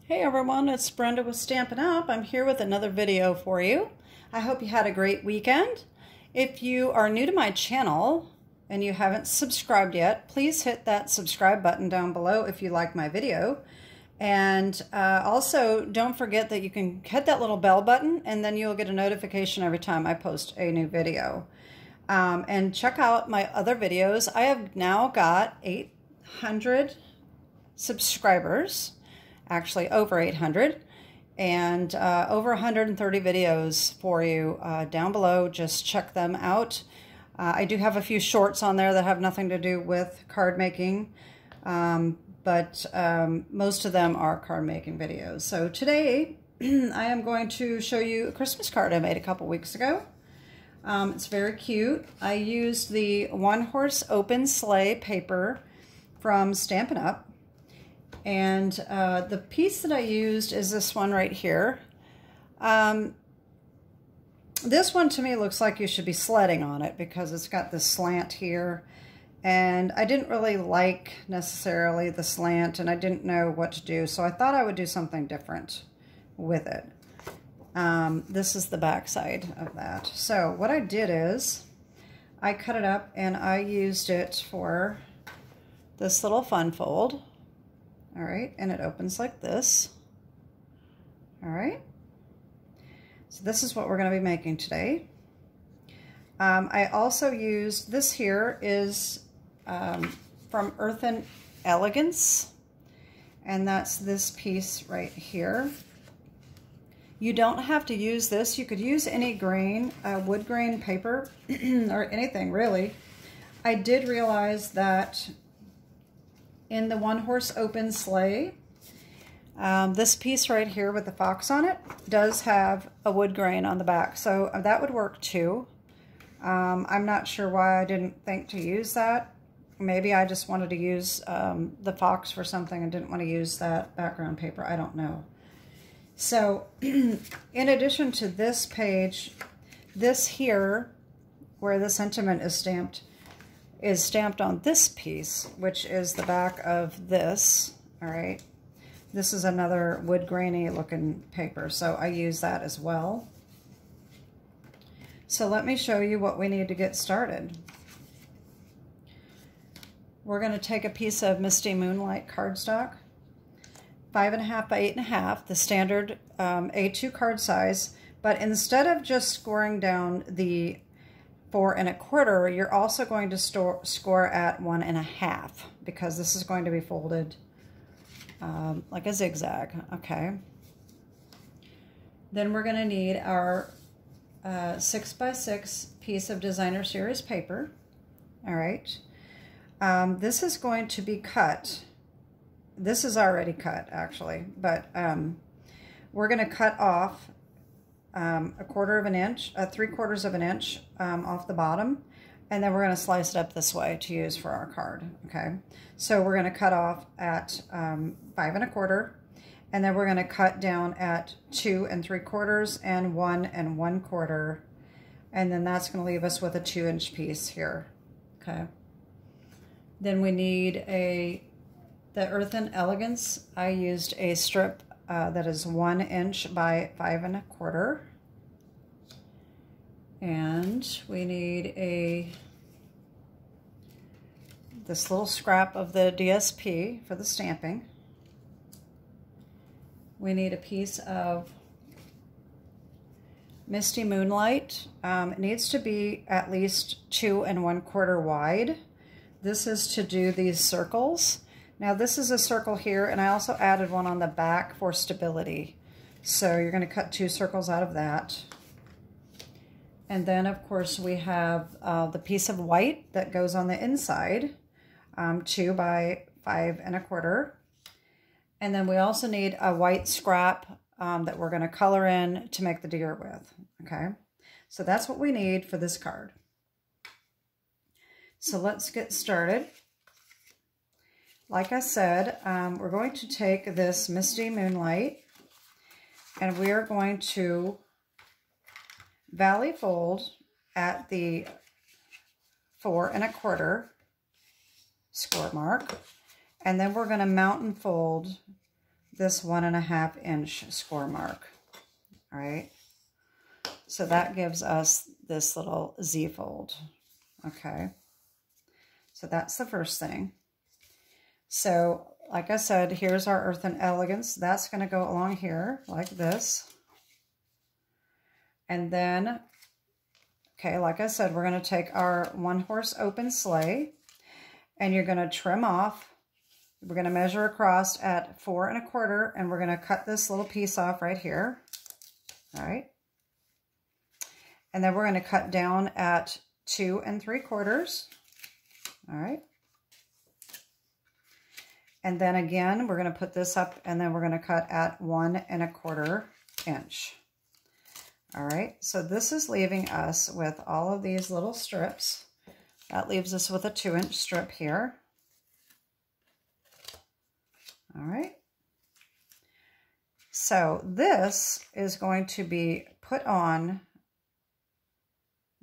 Hey everyone, it's Brenda with Stampin' Up. I'm here with another video for you. I hope you had a great weekend. If you are new to my channel and you haven't subscribed yet, please hit that subscribe button down below if you like my video. And also don't forget that you can hit that little bell button and then you'll get a notification every time I post a new video. And check out my other videos. I have now got 800 subscribers. Actually over 800, and over 130 videos for you down below. Just check them out. I do have a few shorts on there that have nothing to do with card making, but most of them are card making videos. So today I am going to show you a Christmas card I made a couple weeks ago. It's very cute. I used the Horse Open Sleigh paper from Stampin' Up. And the piece that I used is this one right here. This one to me looks like you should be sledding on it because it's got this slant here. And I didn't really like necessarily the slant and I didn't know what to do. So I thought I would do something different with it. This is the back side of that. So what I did is I cut it up and I used it for this little fun fold. All right, and it opens like this. All right, so this is what we're going to be making today. I also used, this here is from Earthen Elegance, and that's this piece right here. You don't have to use this. You could use any grain, wood grain paper, or anything really. I did realize that in the Horse Open Sleigh, this piece right here with the fox on it does have a wood grain on the back, so that would work too. I'm not sure why I didn't think to use that. Maybe I just wanted to use the fox for something and didn't want to use that background paper. I don't know. So in addition to this page, this here where the sentiment is stamped on this piece, which is the back of this. All right, this is another wood grainy looking paper, so I use that as well. So let me show you what we need to get started. We're going to take a piece of Misty Moonlight Cardstock, 5.5 by 8.5, the standard A2 card size, but instead of just scoring down the 4 1/4, you're also going to score at 1 1/2 because this is going to be folded like a zigzag. Okay. Then we're going to need our 6 by 6 piece of designer series paper. All right. This is going to be cut. This is already cut actually, but we're going to cut off 1/4 inch, 3/4 of an inch off the bottom, and then we're going to slice it up this way to use for our card. Okay, so we're going to cut off at 5 1/4, and then we're going to cut down at 2 3/4 and 1 1/4, and then that's going to leave us with a 2-inch piece here. Okay, then we need the Earthen Elegance. I used a strip that is 1 inch by 5 1/4, and we need this little scrap of the DSP for the stamping. We need a piece of Misty Moonlight. It needs to be at least 2 1/4 wide. This is to do these circles. Now this is a circle here, and I also added one on the back for stability. So you're going to cut 2 circles out of that. And then of course we have the piece of white that goes on the inside, 2 by 5 1/4. And then we also need a white scrap that we're going to color in to make the deer with. Okay, so that's what we need for this card. So let's get started. Like I said, we're going to take this Misty Moonlight and we are going to valley fold at the 4 1/4 score mark, and then we're going to mountain fold this 1.5 inch score mark. All right. So that gives us this little Z fold. Okay. So that's the first thing. So like I said, here's our Earthen Elegance. That's going to go along here like this. And then, okay, like I said, we're going to take our one horse open sleigh and you're going to trim off. We're going to measure across at 4 1/4 and we're going to cut this little piece off right here. All right. And then we're going to cut down at 2 3/4. All right. And then again, we're going to put this up and then we're going to cut at 1 1/4 inch. All right. So this is leaving us with all of these little strips. That leaves us with a 2 inch strip here. All right. So this is going to be put on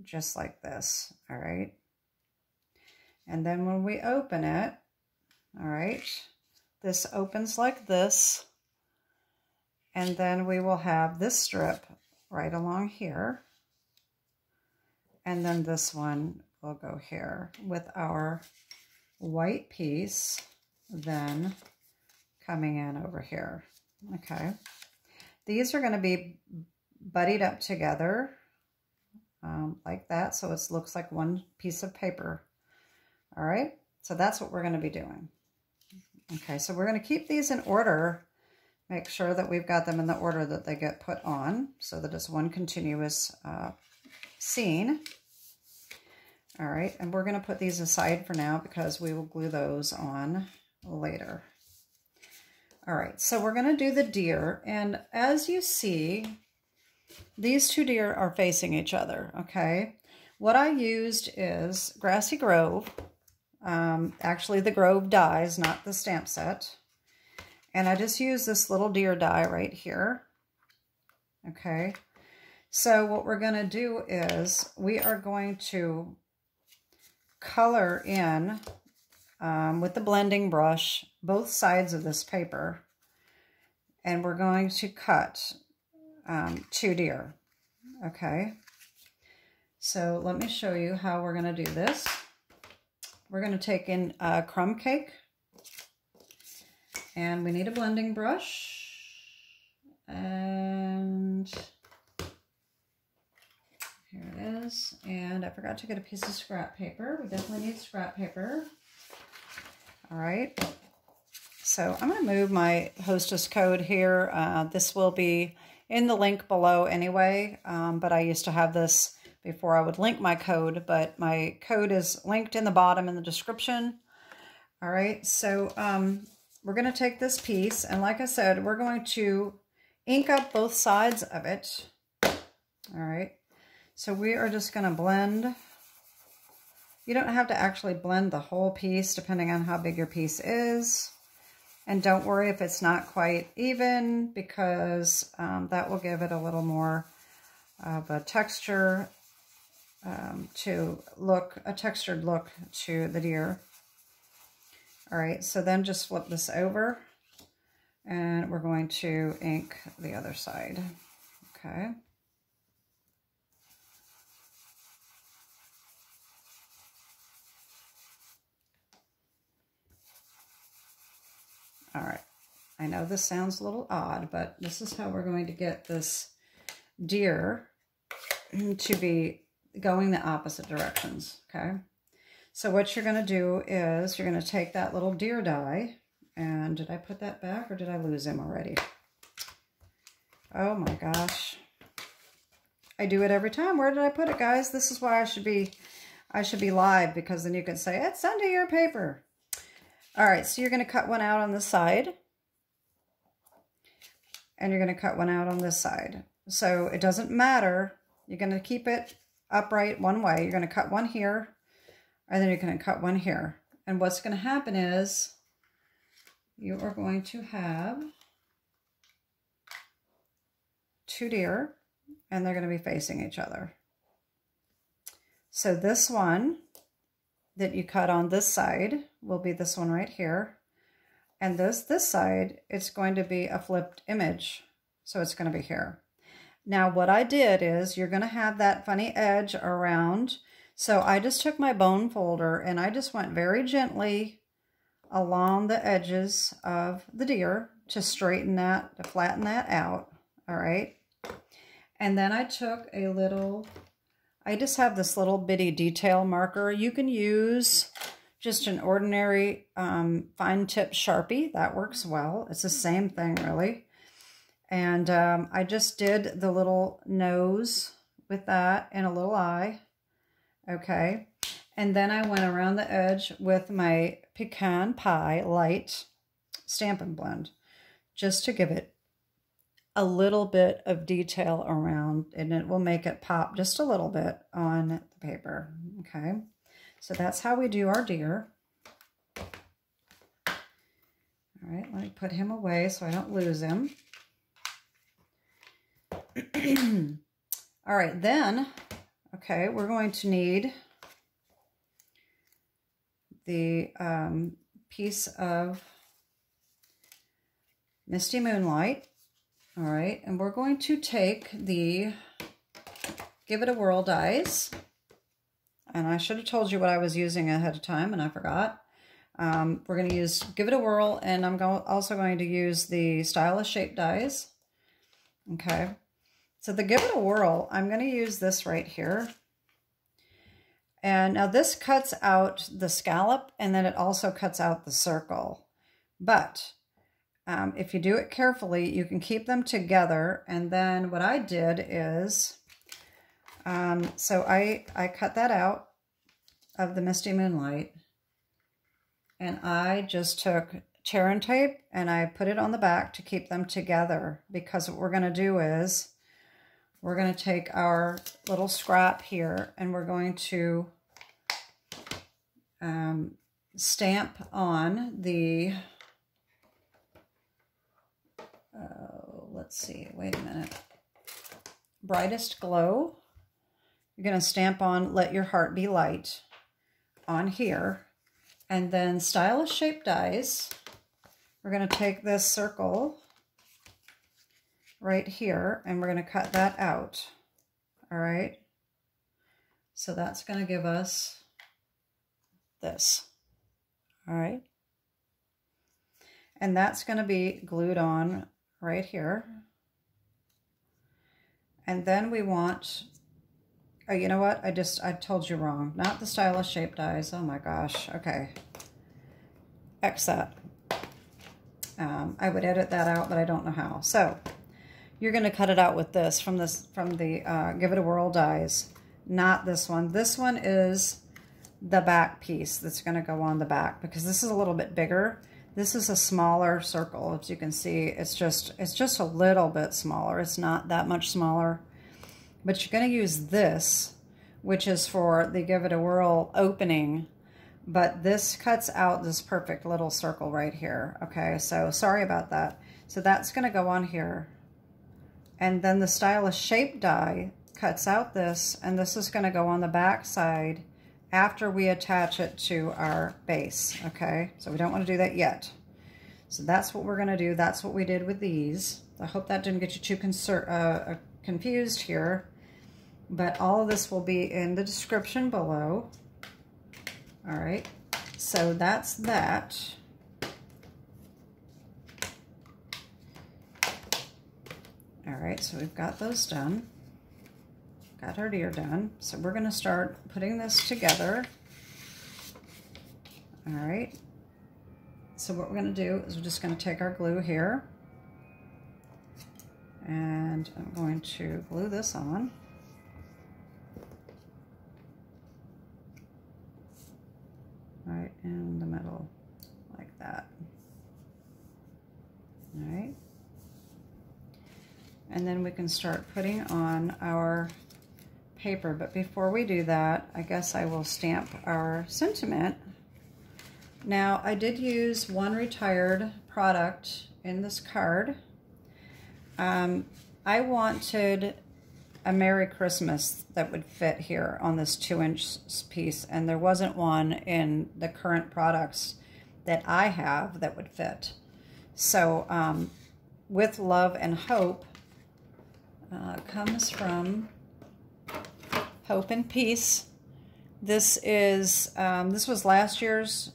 just like this. All right. And then when we open it, all right, this opens like this. And then we will have this strip right along here. And then this one will go here with our white piece then coming in over here. Okay. These are going to be buddied up together like that. So it looks like one piece of paper. All right. So that's what we're going to be doing. Okay. So we're going to keep these in order. Make sure that we've got them in the order that they get put on so that it's one continuous scene. All right. And we're going to put these aside for now because we will glue those on later. All right. So we're going to do the deer. And as you see, these two deer are facing each other. Okay. What I used is Grassy Grove. Actually, the Grove dies, not the stamp set. And I just use this little deer die right here. Okay. So what we're going to do is we are going to color in with the blending brush both sides of this paper. And we're going to cut 2 deer. Okay. So let me show you how we're going to do this. We're going to take in Crumb Cake. And we need a blending brush. And here it is. And I forgot to get a piece of scrap paper. We definitely need scrap paper. All right. So I'm going to move my Hostess code here. This will be in the link below anyway. But I used to have this before I would link my code. But my code is linked in the bottom in the description. All right. So we're going to take this piece. And like I said, we're going to ink up both sides of it. All right. So we are just going to blend. You don't have to actually blend the whole piece depending on how big your piece is. And don't worry if it's not quite even because that will give it a little more of a texture a textured look to the deer. All right, so then just flip this over and we're going to ink the other side. Okay. All right, I know this sounds a little odd, but this is how we're going to get this deer to be going the opposite directions, okay? So what you're going to do is you're going to take that little deer die, and did I put that back or did I lose him already? Oh my gosh. I do it every time. Where did I put it, guys? This is why I should be live, because then you can say, it's under your paper. All right, so you're going to cut one out on this side. And you're going to cut one out on this side. So it doesn't matter. You're going to keep it upright one way. You're going to cut one here. And then you're going to cut one here. And what's going to happen is you are going to have 2 deer. And they're going to be facing each other. So this one that you cut on this side will be this one right here. And this side, it's going to be a flipped image. So it's going to be here. Now what I did is, you're going to have that funny edge around. So I just took my bone folder and I just went very gently along the edges of the deer to straighten that, to flatten that out. All right. And then I took a little, I just have this little bitty detail marker. You can use just an ordinary fine tip Sharpie. That works well. It's the same thing really. And I just did the little nose with that and a little eye. Okay. And then I went around the edge with my Pecan Pie Light Stampin' Blend, just to give it a little bit of detail around, and it will make it pop just a little bit on the paper. Okay. So that's how we do our deer. All right. Let me put him away so I don't lose him. All right, then, okay, we're going to need the piece of Misty Moonlight. All right, and we're going to take the Give It a Whirl dies. And I should have told you what I was using ahead of time, and I forgot. We're going to use Give It a Whirl, and I'm also going to use the Stylish Shape dies. Okay. So the Give It a Whirl, I'm going to use this right here. And now this cuts out the scallop, and then it also cuts out the circle. But if you do it carefully, you can keep them together. And then what I did is, so I cut that out of the Misty Moonlight. And I just took tear and tape and I put it on the back to keep them together. Because what we're going to do is, we're going to take our little scrap here and we're going to stamp on the, let's see, wait a minute, Brightest Glow. You're going to stamp on Let Your Heart Be Light on here. And then Stylish Shape dies. We're going to take this circle right here, and we're going to cut that out. All right. So that's going to give us this. All right. And that's going to be glued on right here. And then we want, oh, you know what? I told you wrong. Not the Stylish Shape dies. Oh my gosh. Okay. X that. I would edit that out, but I don't know how. So you're going to cut it out with this from the Give It a Whirl dies, not this one. This one is the back piece that's going to go on the back, because this is a little bit bigger. This is a smaller circle. As you can see, it's just a little bit smaller. It's not that much smaller, but you're going to use this, which is for the Give It a Whirl opening. But this cuts out this perfect little circle right here. Okay, so sorry about that. So that's going to go on here. And then the Stylish Shape die cuts out this, and this is going to go on the back side after we attach it to our base. Okay, so we don't want to do that yet. So that's what we're going to do. That's what we did with these. I hope that didn't get you too confused here. But all of this will be in the description below. All right, so that's that. All right, so we've got those done. Got our deer done. So we're going to start putting this together. All right. So what we're going to do is we're just going to take our glue here. And I'm going to glue this on. Right in the middle, like that. All right. And then we can start putting on our paper. But before we do that, I guess I will stamp our sentiment. Now, I did use one retired product in this card. I wanted a Merry Christmas that would fit here on this 2-inch piece, and there wasn't one in the current products that I have that would fit. So With Love and Hope comes from Hope and Peace. This is this was last year's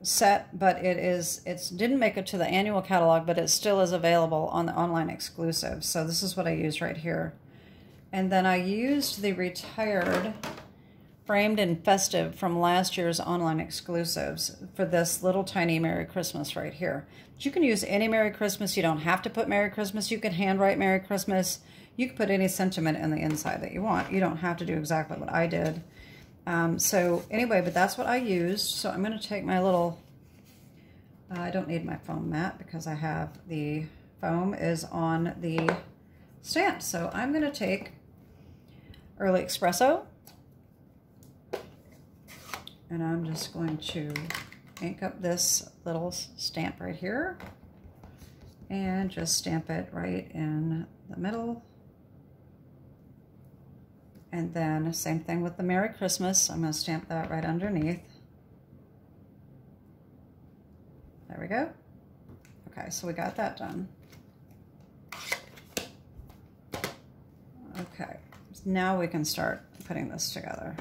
set, but it didn't make it to the annual catalog, but it still is available on the online exclusive. So this is what I used right here. And then I used the retired Framed in Festive from last year's online exclusives for this little tiny Merry Christmas right here. But you can use any Merry Christmas. You don't have to put Merry Christmas. You can handwrite Merry Christmas. You can put any sentiment in the inside that you want. You don't have to do exactly what I did. So anyway, but that's what I used. So I'm going to take my little, I don't need my foam mat because I have the foam is on the stamp. So I'm going to take Early Expresso, and I'm just going to ink up this little stamp right here and just stamp it right in the middle. And then same thing with the Merry Christmas. I'm going to stamp that right underneath. There we go. Okay, so we got that done. Okay, now we can start putting this together.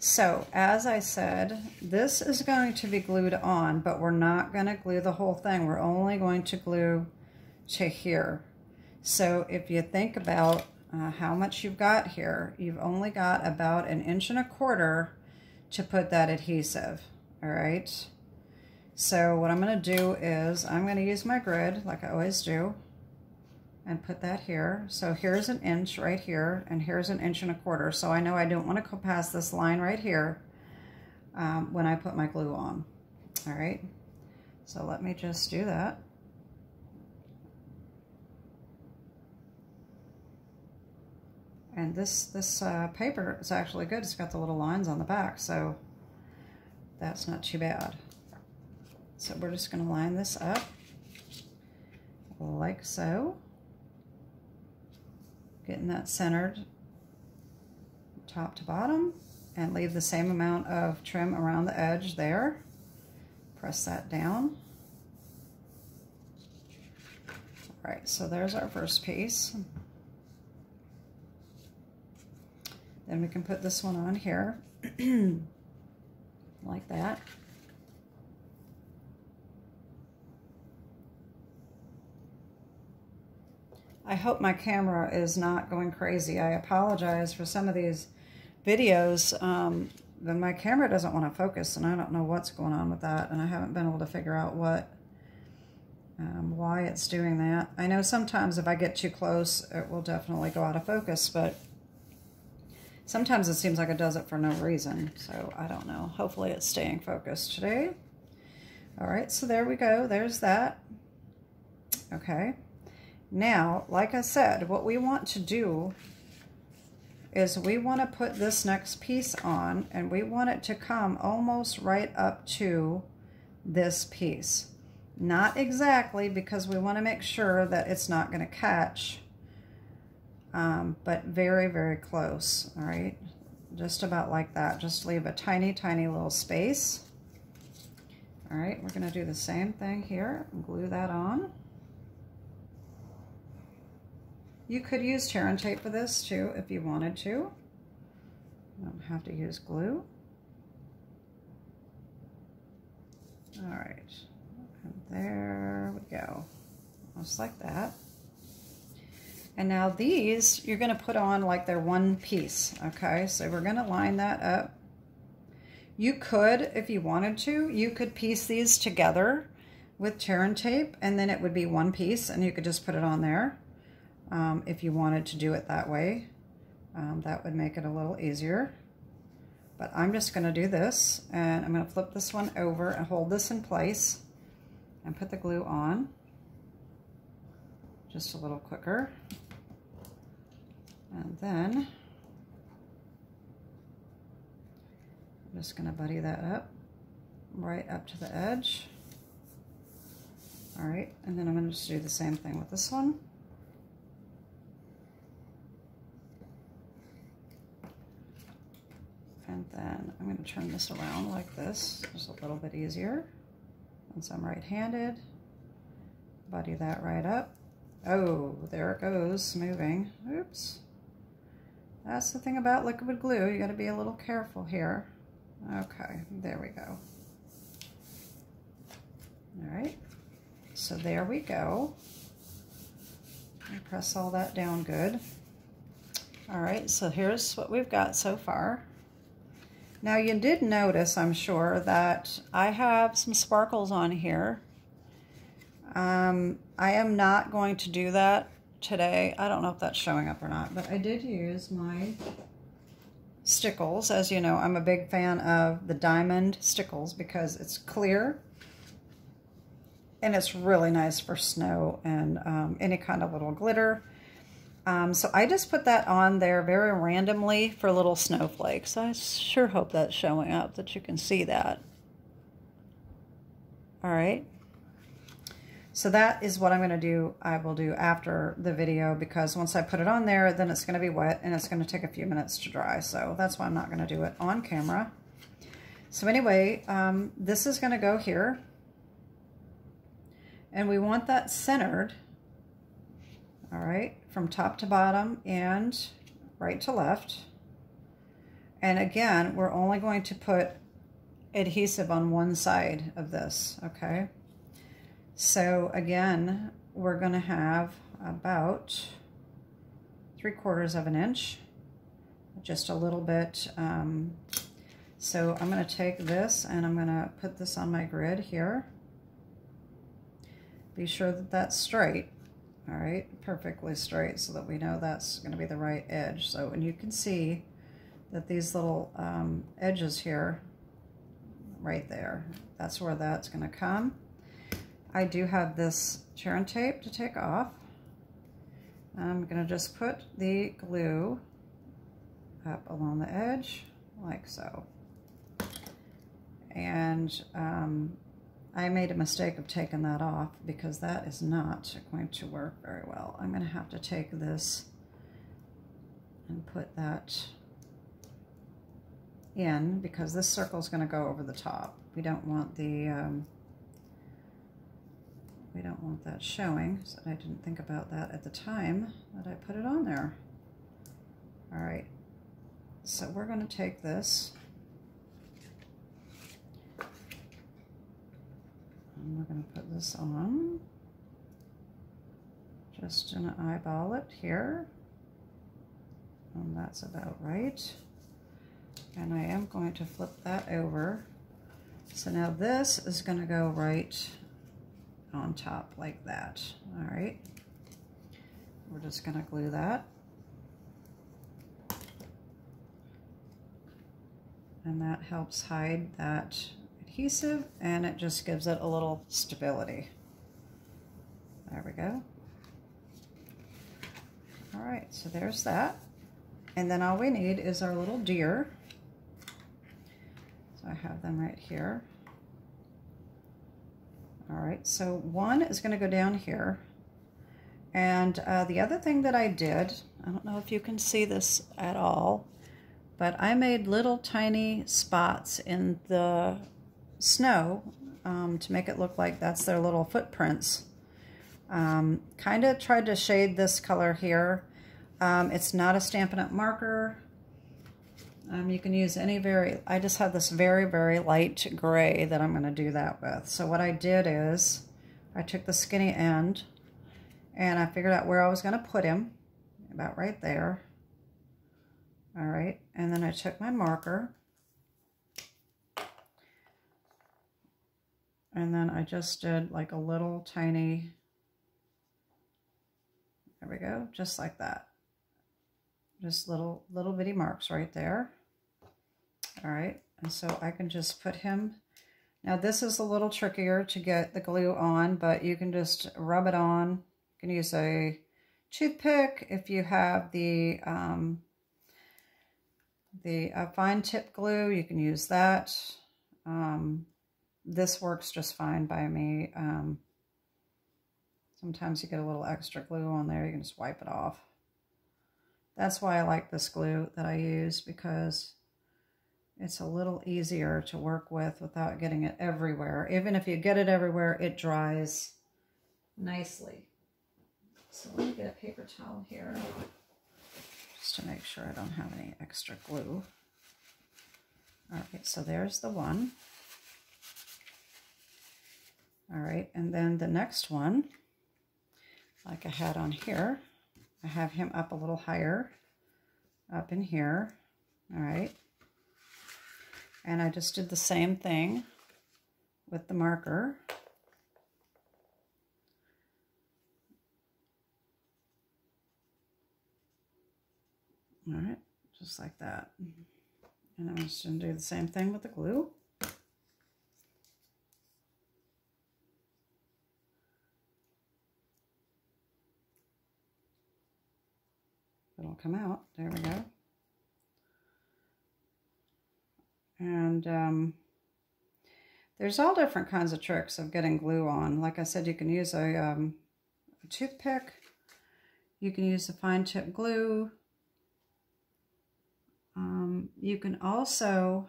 So as I said, this is going to be glued on, but we're not going to glue the whole thing. We're only going to glue to here. So if you think about how much you've got here, you've only got about 1.25 inches to put that adhesive. All right. So what I'm going to do is I'm going to use my grid like I always do and put that here. So here's 1 inch right here, and here's 1.25 inches. So I know I don't want to go past this line right here when I put my glue on. All right. So let me just do that. And this paper is actually good. It's got the little lines on the back, so that's not too bad. So we're just going to line this up like so. Getting that centered top to bottom, and leave the same amount of trim around the edge there. Press that down. All right, so there's our first piece. Then we can put this one on here like that. I hope my camera is not going crazy. I apologize for some of these videos. Then my camera doesn't want to focus, and I don't know what's going on with that, and I haven't been able to figure out why it's doing that. I know sometimes if I get too close, it will definitely go out of focus, but sometimes it seems like it does it for no reason, so I don't know. Hopefully it's staying focused today. All right, so there we go. There's that. Okay. Now, like I said, what we want to do is we want to put this next piece on, and we want it to come almost right up to this piece. Not exactly, because we want to make sure that it's not going to catch, but very, very close. All right, just about like that. Just leave a tiny, tiny little space. All right, we're going to do the same thing here and glue that on. You could use tear and tape for this too if you wanted to. You don't have to use glue. All right, and there we go, just like that. And now these, you're gonna put on like they're one piece, okay? So we're gonna line that up. You could, if you wanted to, you could piece these together with tear and tape, and then it would be one piece, and you could just put it on there. If you wanted to do it that way, that would make it a little easier. But I'm just going to do this, and I'm going to flip this one over and hold this in place and put the glue on just a little quicker. And then I'm just going to buddy that up right up to the edge. All right, and then I'm going to just do the same thing with this one. And then I'm going to turn this around like this. Just a little bit easier. Since I'm right-handed. Buddy that right up. Oh, there it goes, moving. Oops. That's the thing about liquid glue. You got to be a little careful here. Okay, there we go. All right, so there we go. I press all that down good. All right, so here's what we've got so far. Now you did notice, I'm sure, that I have some sparkles on here. I am not going to do that today. I don't know if that's showing up or not, but I did use my Stickles. As you know, I'm a big fan of the diamond Stickles because it's clear and it's really nice for snow and any kind of little glitter. So I just put that on there very randomly for little snowflakes. I sure hope that's showing up, that you can see that. All right. So that is what I'm going to do. I will do after the video, because once I put it on there, then it's going to be wet and it's going to take a few minutes to dry. So that's why I'm not going to do it on camera. So anyway, this is going to go here. And we want that centered, all right, from top to bottom and right to left. And again, we're only going to put adhesive on one side of this, okay? So again, we're going to have about 3/4 of an inch, just a little bit. So I'm going to take this and I'm going to put this on my grid here. Be sure that that's straight, all right, perfectly straight, so that we know that's going to be the right edge. So, and you can see that these little edges here, right there, that's where that's going to come. I do have this Charon tape to take off. I'm going to just put the glue up along the edge, like so. And I made a mistake of taking that off because that is not going to work very well. I'm going to have to take this and put that in, because this circle is going to go over the top. We don't want the we don't want that showing, so I didn't think about that at the time that I put it on there. All right, so we're going to take this and we're going to put this on. Just going to eyeball it here, and that's about right. And I am going to flip that over. So now this is going to go right on top like that. All right, we're just going to glue that, and that helps hide that adhesive, and it just gives it a little stability. There we go. All right, so there's that, and then all we need is our little deer. So I have them right here. All right, so one is going to go down here. And the other thing that I did, I don't know if you can see this at all, but I made little tiny spots in the snow to make it look like that's their little footprints. Kind of tried to shade this color here. It's not a Stampin' Up! Marker. You can use any I just have this very, very light gray that I'm going to do that with. So what I did is I took the skinny end and I figured out where I was going to put him, about right there. All right, and then I took my marker and then I just did like a little tiny, there we go, just like that. Just little bitty marks right there. All right, and so I can just put him. Now this is a little trickier to get the glue on, but you can just rub it on. You can use a toothpick if you have the fine tip glue. You can use that. This works just fine by me. Sometimes you get a little extra glue on there. You can just wipe it off. That's why I like this glue that I use, because it's a little easier to work with without getting it everywhere. Even if you get it everywhere, it dries nicely. So let me get a paper towel here just to make sure I don't have any extra glue. All right, so there's the one. All right, and then the next one, like I had on here, I have him up a little higher, up in here. All right. And I just did the same thing with the marker. All right, just like that. And I'm just going to do the same thing with the glue. It'll come out. There we go. And there's all different kinds of tricks of getting glue on. Like I said, you can use a toothpick. You can use a fine tip glue. You can also,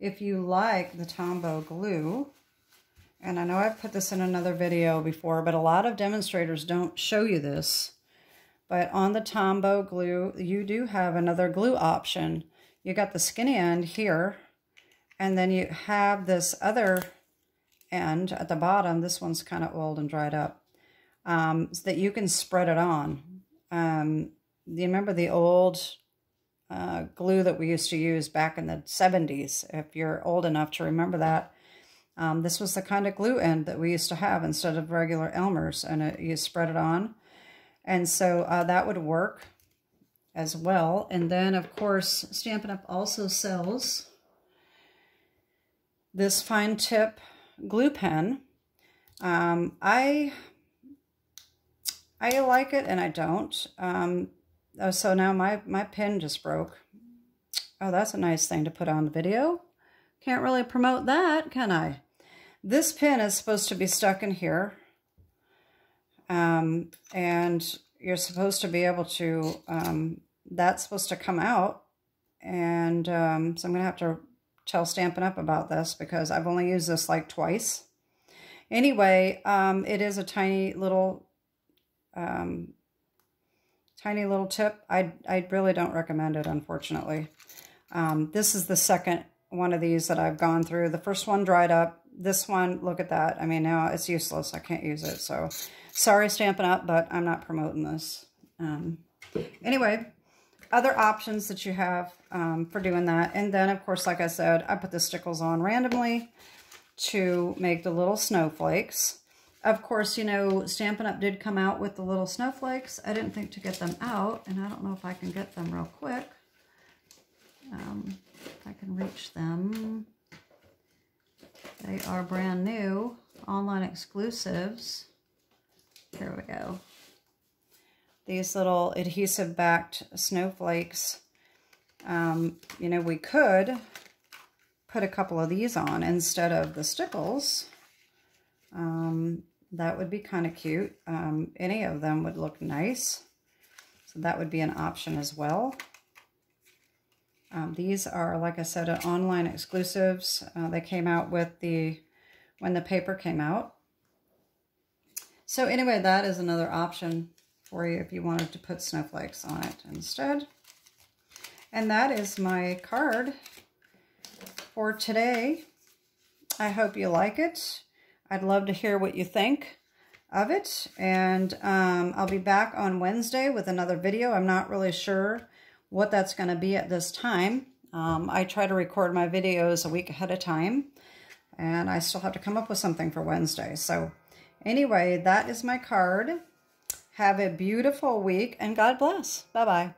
if you like the Tombow glue, and I know I've put this in another video before, but a lot of demonstrators don't show you this. But on the Tombow glue, you do have another glue option. You got the skinny end here, and then you have this other end at the bottom. This one's kind of old and dried up, so that you can spread it on. Do you remember the old glue that we used to use back in the 70s? If you're old enough to remember that, this was the kind of glue end that we used to have instead of regular Elmer's, and you spread it on. And so that would work as well. And then, of course, Stampin' Up! Also sells this fine tip glue pen. I like it and I don't. So now my pen just broke. Oh, that's a nice thing to put on the video. Can't really promote that, can I? This pin is supposed to be stuck in here. And you're supposed to be able to, that's supposed to come out. And so I'm going to have to tell Stampin' Up! About this because I've only used this like twice. Anyway, it is a tiny little tip. I really don't recommend it, unfortunately. This is the second one of these that I've gone through. The first one dried up. This one, look at that. I mean, now it's useless. I can't use it. So sorry, Stampin' Up!, but I'm not promoting this. Anyway, other options that you have for doing that. And then, of course, like I said, I put the Stickles on randomly to make the little snowflakes. Of course, you know, Stampin' Up! Did come out with the little snowflakes. I didn't think to get them out, and I don't know if I can get them real quick. If I can reach them. They are brand new, online exclusives. Here we go. These little adhesive-backed snowflakes. You know, we could put a couple of these on instead of the Stickles. That would be kind of cute. Any of them would look nice. So that would be an option as well. These are, like I said, online exclusives. They came out with when the paper came out. So anyway, that is another option for you if you wanted to put snowflakes on it instead. And that is my card for today. I hope you like it. I'd love to hear what you think of it. And I'll be back on Wednesday with another video. I'm not really sure what that's going to be at this time. I try to record my videos a week ahead of time, and I still have to come up with something for Wednesday. So anyway, that is my card. Have a beautiful week, and God bless. Bye-bye.